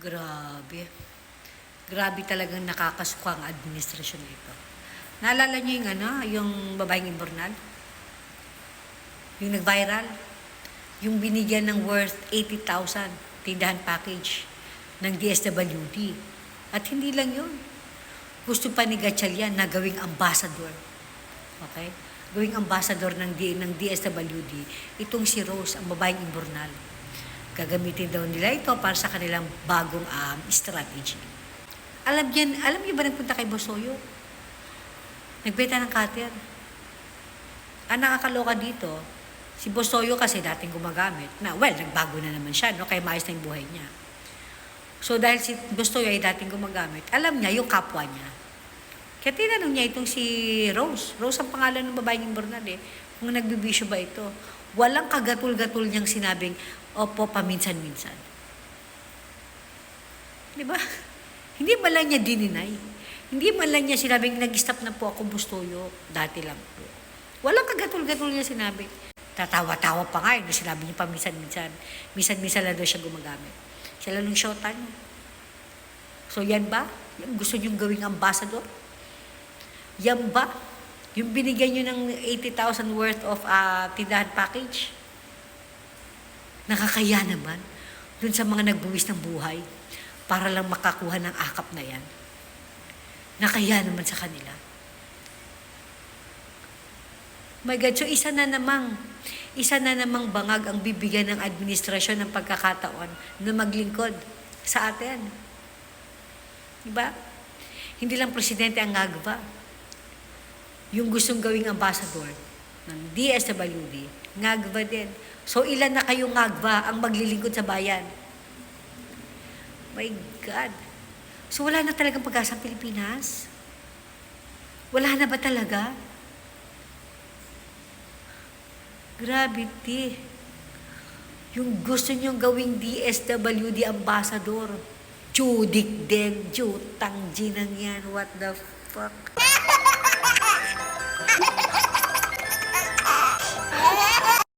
Grabe. Grabe talagang nakakasuka ang administrasyon nito. Naalala niyo yung babaeng imbornal? Yung nag-viral? Yung binigyan ng worth 80,000 tindahan package ng DSWD. At hindi lang yun. Gusto pa ni Gatchalian na gawing ambassador. Okay? Gawing ambassador ng DSWD. Itong si Rose, ang babaeng imbornal. Gagamitin daw nila ito para sa kanilang bagong strategy. Alam niyo ba nagpunta kay Bosoyo? Nagbenta ng cutter. Ang nakakaloka dito, si Bosoyo kasi dating gumagamit. Nagbago na naman siya, no? Kaya maayos na yung buhay niya. So dahil si Bosoyo ay dating gumagamit, alam niya yung kapwa niya. Kaya tinanong niya itong si Rose. Rose ang pangalan ng babaeng imbornal kung nagbibisyo ba ito. Walang kagatul-gatul niyang sinabing, opo, paminsan-minsan. Di ba? Hindi man lang niya dininay. Hindi man lang niya sinabing, nag-stop na po ako, Bosoyo. Dati lang po. Walang kagatul-gatul niya sinabi. Tatawa-tawa pa nga sinabi niya paminsan-minsan. Minsan-minsan lang daw siya gumagamit. Siya lang nung shota niya. So yan ba? Yung gusto niyong gawing ambassador? Yan ba? Yung binigyan niyo ng 80,000 worth of tindahan package? Nakakaya naman dun sa mga nagbuwis ng buhay para lang makakuha ng akap na yan. Nakaya naman sa kanila. My God, so isa na namang bangag ang bibigyan ng administrasyon ng pagkakataon na maglingkod sa atin. Diba? Hindi lang presidente ang ngagba. Yung gustong gawing ambassador ng DSWD, ngagba din. So ilan na kayong ngagba ang maglilingkod sa bayan? My God. So wala na talagang pag-asa ang Pilipinas? Wala na ba talaga? Gravity. Yung gusto nyong gawing DSWD ambassador. Judik din, jutang ginang yan. What the fuck?